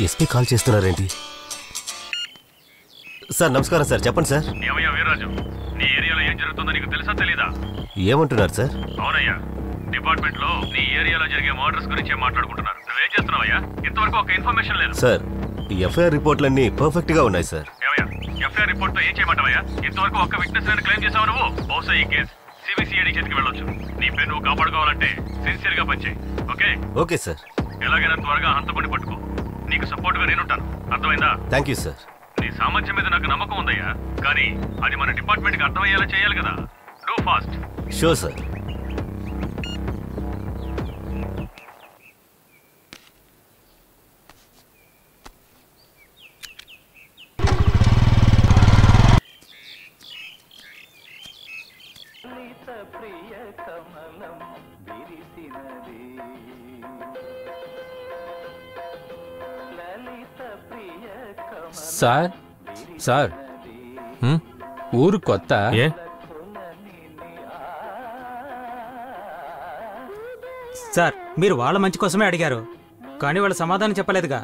SP call చేస్తున్నారేంటి? Sir నమస్కారం sir, చెప్పండి సార్. ఏమయ్యా వీర్రాజు, నీ ఏరియాలో ఏం జరుగుతుందో నీకు తెలుసా తెలీదా? ఏమంటున్నారు సార్? అవునయ్యా, డిపార్ట్మెంట్ లో నీ ఏరియాలో జరిగే మర్డర్స్ గురించి మాట్లాడుకుంటున్నారు. నువ్వేం చేస్తున్నావయ్యా? ఇంతవరకు ఒక ఇన్ఫర్మేషన్ లేదు. సార్, ఈ ఎఫ్ఐఆర్ రిపోర్ట్లన్నీ పర్ఫెక్ట్ గా ఉన్నాయి సార్. ఏమయ్యా, ఎఫ్ఐఆర్ రిపోర్ట్ తో ఏం చేయమంటావయ్యా? ఇంతవరకు ఒక్క విట్నెస్ అని క్లెయిమ్ చేసావు నువ్వు. బహుశా ఈ కేసు సిబిసిఐడి చేతికి వెళ్ళొచ్చు. నీ పేరు నువ్వు కాపాడుకోవాలంటే సిన్సియర్ గా పనిచేయి. ఓకే? Okay sir. ఎలాగైనా త్వరగా హంతకుడిని పట్టుకో. నీకు సపోర్ట్ గా నేనుంటాను. అర్థమైందా? Thank you sir. నీ సామర్థ్యం మీద నాకు నమ్మకం ఉందయ్యా, కానీ అది మన డిపార్ట్మెంట్ కి అర్థమయ్యేలా చేయాలి కదా. Do fast. Sure sir. Sir sir, ఊరు కొత్త. సార్, మీరు వాళ్ళ మంచి కోసమే అడిగారు, కానీ వాళ్ళు సమాధానం చెప్పలేదుగా.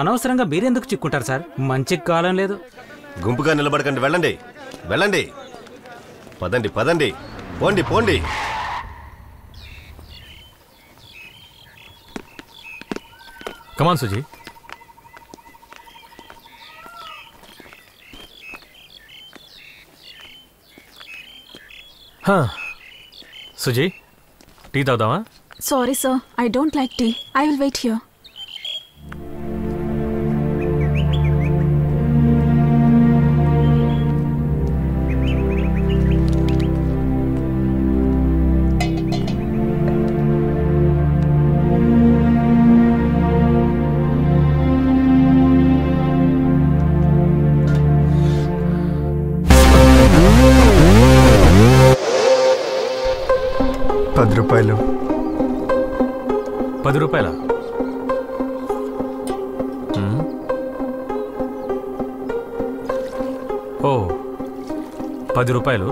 అనవసరంగా మీరెందుకు చిక్కుంటారు సార్? మంచికి కాలం లేదు. గుంపుగా నిలబడకండి, వెళ్ళండి వెళ్ళండి. పదండి పదండి, పోండి పోండి. కమాన్ సుజీ. సుజీ, టీ తాగుదామా? Sorry sir, I don't like tea. I will wait here. ₹10. 10 రూపాయల? ఓ, 10 రూపాయలు.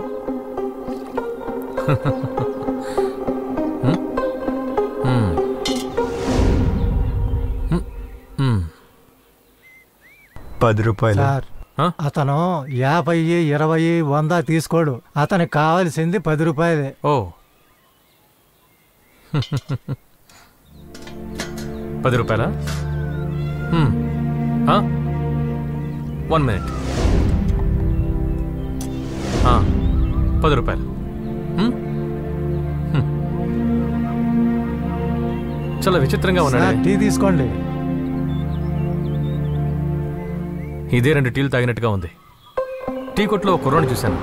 ₹10. సార్, అతను 50, 20, 100 తీసుకోడు. అతనికి కావాల్సింది ₹10. ఓ, 10 రూపాయల? 1 మినిట్. 10 రూపాయలు. చాలా విచిత్రంగా ఉన్నాడు. టీ తీసుకోండి. ఇదే 2 టీలు తాగినట్టుగా ఉంది. టీ కొట్లో కుర్రాన్ని చూశాను.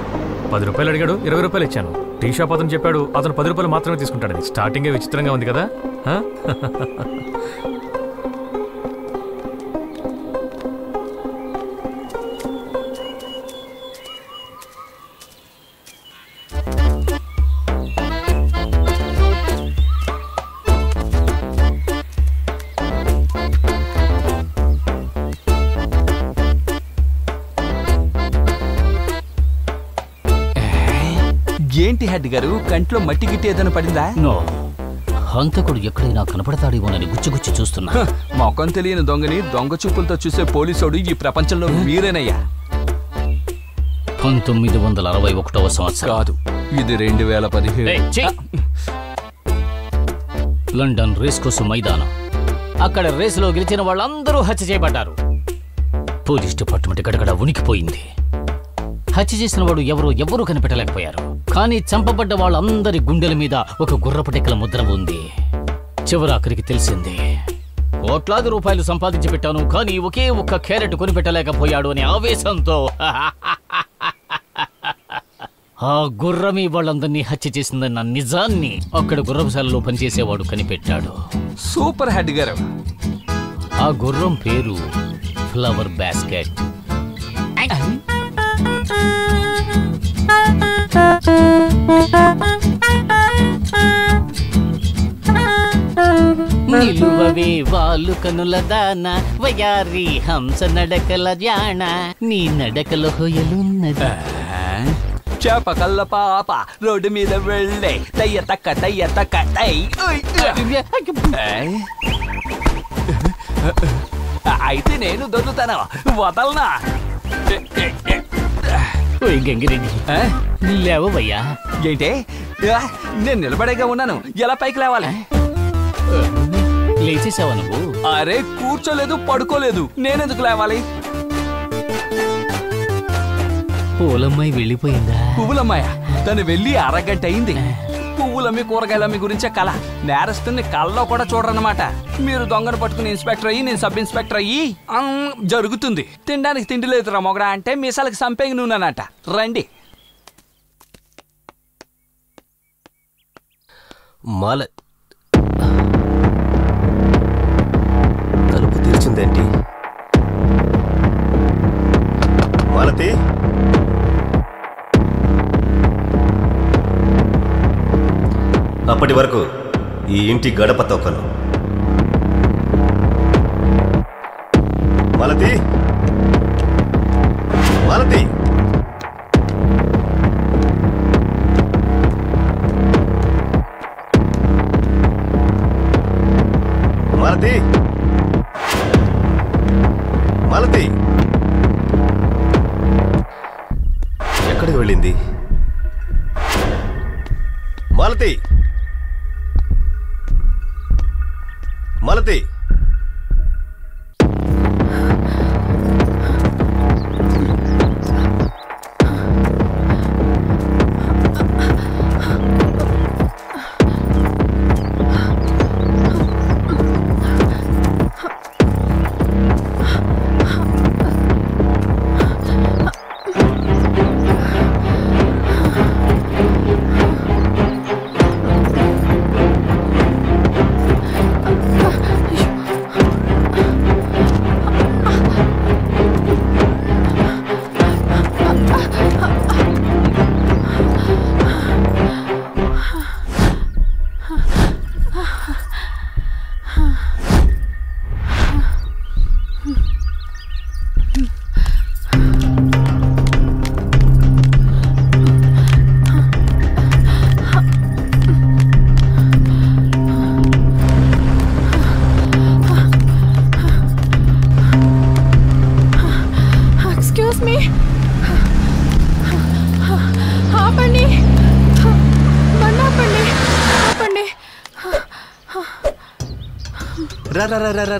10 రూపాయలు అడిగాడు, 20 రూపాయలు ఇచ్చాను. టీ షాప్ అతను చెప్పాడు అతను 10 రూపాయలు మాత్రమే తీసుకుంటాడని. స్టార్టింగే విచిత్రంగా ఉంది కదా. ఏంటి హెడ్ గారు, కంట్లో మట్టి గిట్టి ఏదైనా పడిందా? నో, హంతకుడు ఎక్కడైనా కనపడతాడేమోనని గుచ్చి చూస్తున్నా. మొఖం తెలియని దొంగని దొంగ చూపులతో చూసే పోలీసోడు ఈ ప్రపంచంలో మీరేనయ్యా. 1961వ సంవత్సరం కాదు, ఇది 2017. లండన్ రేస్ కోర్సు మైదానం. అక్కడ రేసులో గెలిచిన వాళ్ళందరూ హత్య చేయబడ్డారు. పోలీస్ డిపార్ట్మెంట్ గడగడ ఉనికిపోయింది. హత్య చేసిన వాడు ఎవరూ కనిపెట్టలేకపోయారు. కానీ చంపబడ్డ వాళ్ళందరి గుండెల మీద ఒక గుర్రపటెక్కల ముద్ర ఉంది. చివరాఖరికి తెలిసింది, కోట్లాది రూపాయలు సంపాదించి పెట్టాను, కానీ ఒకే ఒక్క క్యారెట్ కొనిపెట్టలేకపోయాడు అనే ఆవేశంతో ఆ గుర్రమి వాళ్ళందరినీ హత్య చేసిందన్న నిజాన్ని అక్కడ గుర్రపుశాలలో పనిచేసేవాడు కనిపెట్టాడు. సూపర్ హెడ్ గారు. ఆ గుర్రం పేరు ఫ్లవర్ బాస్కెట్. నిలువవే వాలు కనుల దాన, వయారి హంస నడకల జాణ, నీ నడకల హొయలున్నది. చేప కల్ల పాప రోడ్డు మీద వెళ్ళే తయ్య తక్క అయితే నేను దొరుకుతాను, వదలనా? ఓయ్ గంగిరెడ్డి, లేవయ్యా. ఏంటే? నేను నిలబడేగా ఉన్నాను, ఎలా పైకి లేవాలి? లేచేసావా నువ్వు? అరే కూర్చోలేదు, పడుకోలేదు, నేనెందుకు లేవాలి? పూలమ్మాయి వెళ్ళిపోయిందా? పువ్వులమ్మాయ? తను వెళ్ళి అరగంట అయింది. పువ్వులమ్మి కూరగాయలమ్మి గురించే కళ. నేరస్తుని కళ్ళలో కూడా చూడరన్నమాట. మీరు దొంగను పట్టుకుని ఇన్స్పెక్టర్ అయ్యి, నేను సబ్ ఇన్స్పెక్టర్ అయ్యి జరుగుతుంది. తినడానికి తిండి లేదురా మొగడా అంటే మీసాలకి సంపేగి నూనెనట. రండి. మాల తలుపు తెరిచిందేంటి? మాలతి, అప్పటి వరకు ఈ ఇంటి గడప తొక్కను. మాలతి, మాలతి, మాలతి, మాలతి ఎక్కడికి వెళ్ళింది? మాలతి, మాలతి,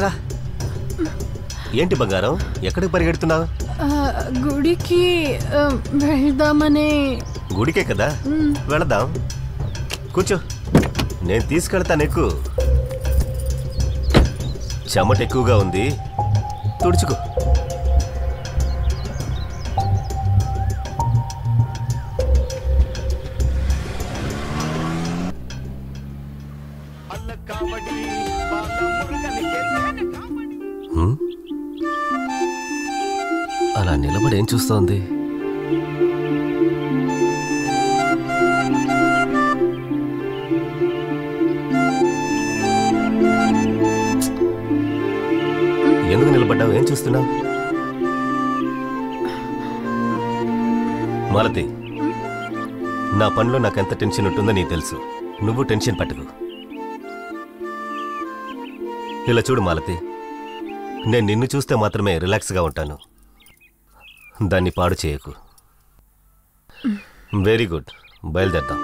రా. ఏంటి బంగారం, ఎక్కడికి పరిగెడుతున్నావు? గుడికి వెళ్దామని. గుడికే కదా, వెళదాం. కూర్చో, నేను తీసుకెళ్తాను. ఎక్కువ చెమట ఎక్కువగా ఉంది, తుడుచుకో. అలా నిలబడి ఏం చూస్తోంది? ఎందుకు నిలబడ్డావు? ఏం చూస్తున్నావు? మాలతి, నా పనిలో నాకెంత టెన్షన్ ఉంటుందో నీకు తెలుసు. నువ్వు టెన్షన్ పట్టుకు. ఇలా చూడు మాలతి, నేను నిన్ను చూస్తే మాత్రమే రిలాక్స్గా ఉంటాను. దాన్ని పాడు చేయకు. Very good, బయలుదేద్దాం.